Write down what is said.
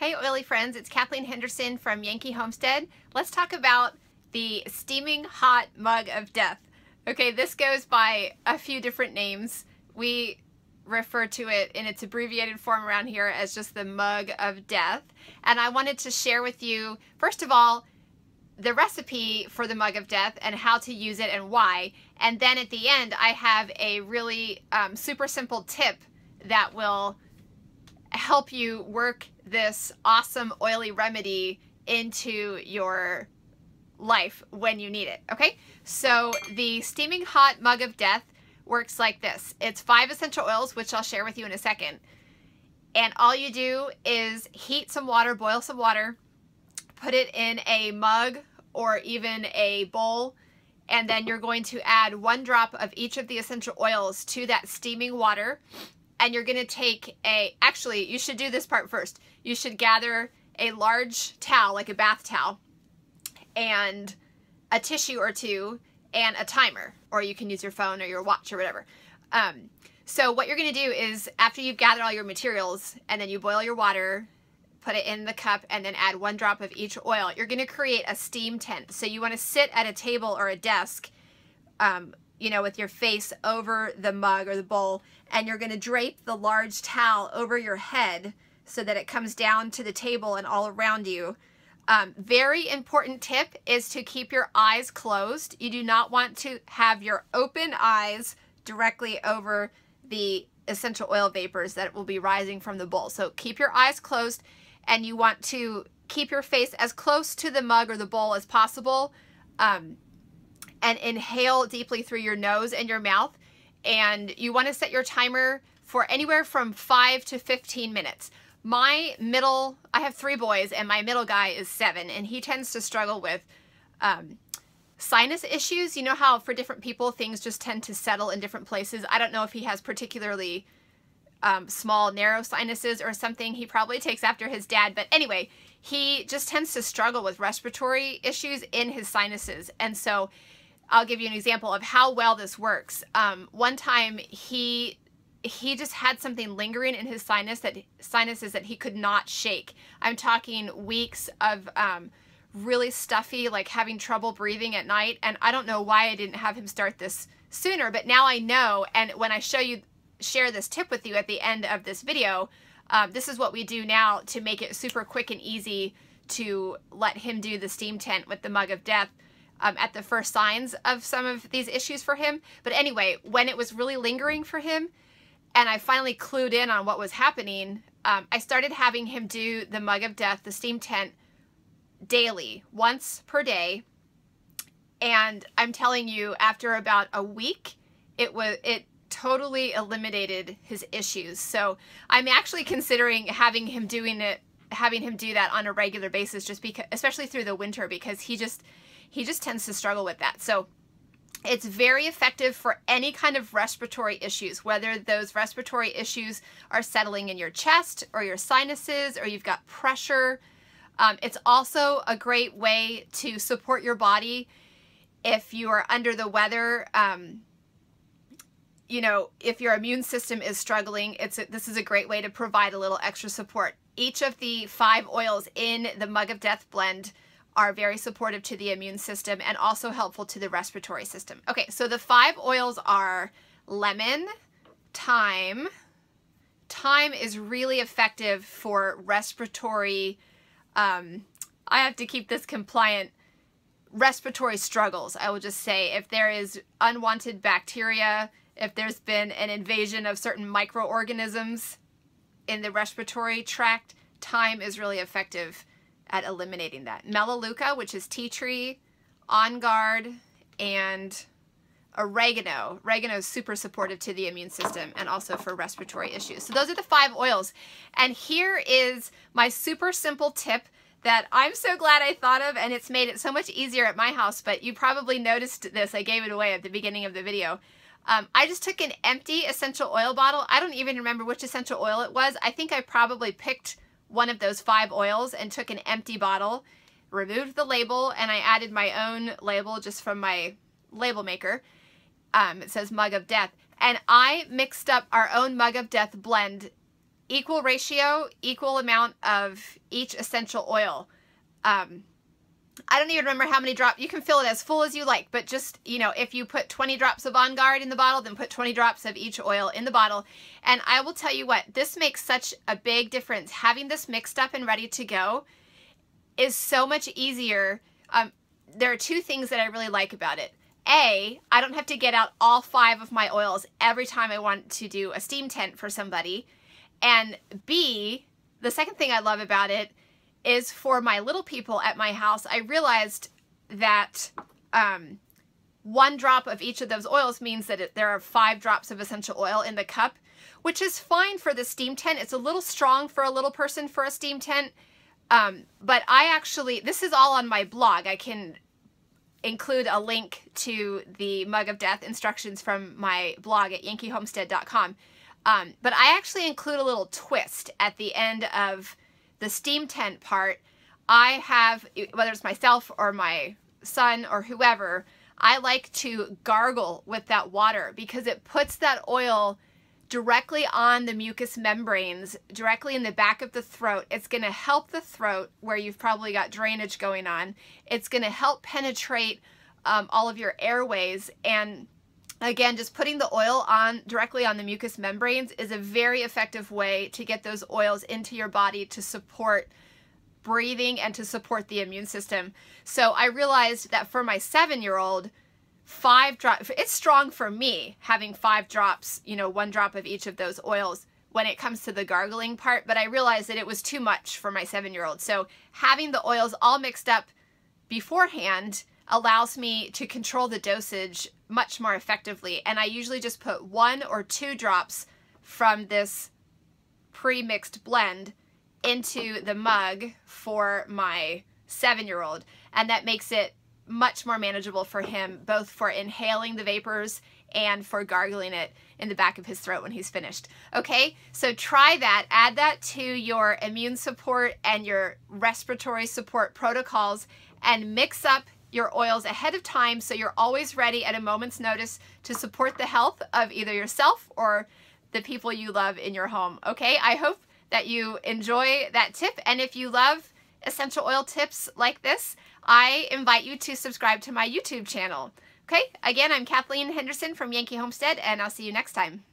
Hey oily friends, it's Kathleen Henderson from Yankee Homestead. Let's talk about the steaming hot mug of death. Okay, this goes by a few different names. We refer to it in its abbreviated form around here as just the mug of death. And I wanted to share with you, first of all, the recipe for the mug of death and how to use it and why. And then at the end, I have a really super simple tip that will help you work this awesome oily remedy into your life when you need it. Okay, so the steaming hot mug of death works like this. It's 5 essential oils, which I'll share with you in a second. And all you do is heat some water, boil some water, put it in a mug or even a bowl, and then you're going to add 1 drop of each of the essential oils to that steaming water. And you're going to take actually, you should do this part first. You should gather a large towel, like a bath towel, and a tissue or two, and a timer, or you can use your phone or your watch or whatever. So what you're going to do is, after you've gathered all your materials, and then you boil your water, put it in the cup, and then add 1 drop of each oil, you're going to create a steam tent. So you want to sit at a table or a desk, you know, with your face over the mug or the bowl, and you're going to drape the large towel over your head so that it comes down to the table and all around you. Very important tip is to keep your eyes closed. You do not want to have your open eyes directly over the essential oil vapors that will be rising from the bowl. So keep your eyes closed, and you want to keep your face as close to the mug or the bowl as possible. And inhale deeply through your nose and your mouth. And you want to set your timer for anywhere from 5 to 15 minutes. I have 3 boys, and my middle guy is 7, and he tends to struggle with sinus issues. You know how for different people things just tend to settle in different places. I don't know if he has particularly small, narrow sinuses or something. He probably takes after his dad, but anyway, he just tends to struggle with respiratory issues in his sinuses. And so I'll give you an example of how well this works. One time he just had something lingering in his sinuses that he could not shake. I'm talking weeks of really stuffy, like having trouble breathing at night. And I don't know why I didn't have him start this sooner, but now I know. And when I share this tip with you at the end of this video, this is what we do now to make it super quick and easy to let him do the steam tent with the mug of death at the first signs of some of these issues for him. But anyway, when it was really lingering for him, and I finally clued in on what was happening, I started having him do the mug of death, the steam tent, daily, once per day. And I'm telling you, after about a week, it totally eliminated his issues. So I'm actually considering having him do that on a regular basis, just because, especially through the winter, because he just tends to struggle with that. So it's very effective for any kind of respiratory issues, whether those respiratory issues are settling in your chest or your sinuses, or you've got pressure. It's also a great way to support your body if you are under the weather. You know, if your immune system is struggling, this is a great way to provide a little extra support. Each of the 5 oils in the mug of death blend are very supportive to the immune system and also helpful to the respiratory system. Okay, so the 5 oils are lemon, thyme. Thyme is really effective for respiratory, I have to keep this compliant, respiratory struggles. I will just say, if there is unwanted bacteria, if there's been an invasion of certain microorganisms in the respiratory tract, thyme is really effective at eliminating that. Melaleuca, which is tea tree, on guard, and oregano. Oregano is super supportive to the immune system and also for respiratory issues. So those are the 5 oils. And here is my super simple tip that I'm so glad I thought of, and it's made it so much easier at my house, but you probably noticed this. I gave it away at the beginning of the video. I just took an empty essential oil bottle. I don't even remember which essential oil it was. I think I probably picked one of those 5 oils and took an empty bottle, removed the label, and I added my own label just from my label maker. It says mug of death. And I mixed up our own mug of death blend equal ratio, equal amount of each essential oil. I don't even remember how many drops. You can fill it as full as you like, but just, you know, if you put 20 drops of On Guard in the bottle, then put 20 drops of each oil in the bottle. And I will tell you what, this makes such a big difference. Having this mixed up and ready to go is so much easier. There are two things that I really like about it. A, I don't have to get out all 5 of my oils every time I want to do a steam tent for somebody. And B, the second thing I love about it is for my little people at my house, I realized that 1 drop of each of those oils means that there are 5 drops of essential oil in the cup, which is fine for the steam tent. It's a little strong for a little person for a steam tent, but I actually, this is all on my blog. I can include a link to the Mug of Death instructions from my blog at yankeehomestead.com. But I actually include a little twist at the end of the steam tent part. I have, whether it's myself or my son or whoever, I like to gargle with that water because it puts that oil directly on the mucous membranes, directly in the back of the throat. It's going to help the throat where you've probably got drainage going on. It's going to help penetrate all of your airways. And again, just putting the oil on directly on the mucous membranes is a very effective way to get those oils into your body to support breathing and to support the immune system. So I realized that for my 7-year-old, 5 drops, it's strong for me having 5 drops, you know, 1 drop of each of those oils when it comes to the gargling part, but I realized that it was too much for my 7-year-old. So having the oils all mixed up beforehand allows me to control the dosage much more effectively. And I usually just put 1 or 2 drops from this pre-mixed blend into the mug for my 7-year-old. And that makes it much more manageable for him, both for inhaling the vapors and for gargling it in the back of his throat when he's finished. Okay, so try that. Add that to your immune support and your respiratory support protocols and mix up your oils ahead of time so you're always ready at a moment's notice to support the health of either yourself or the people you love in your home. Okay, I hope that you enjoy that tip, and if you love essential oil tips like this, I invite you to subscribe to my YouTube channel. Okay, again, I'm Kathleen Henderson from Yankee Homestead, and I'll see you next time.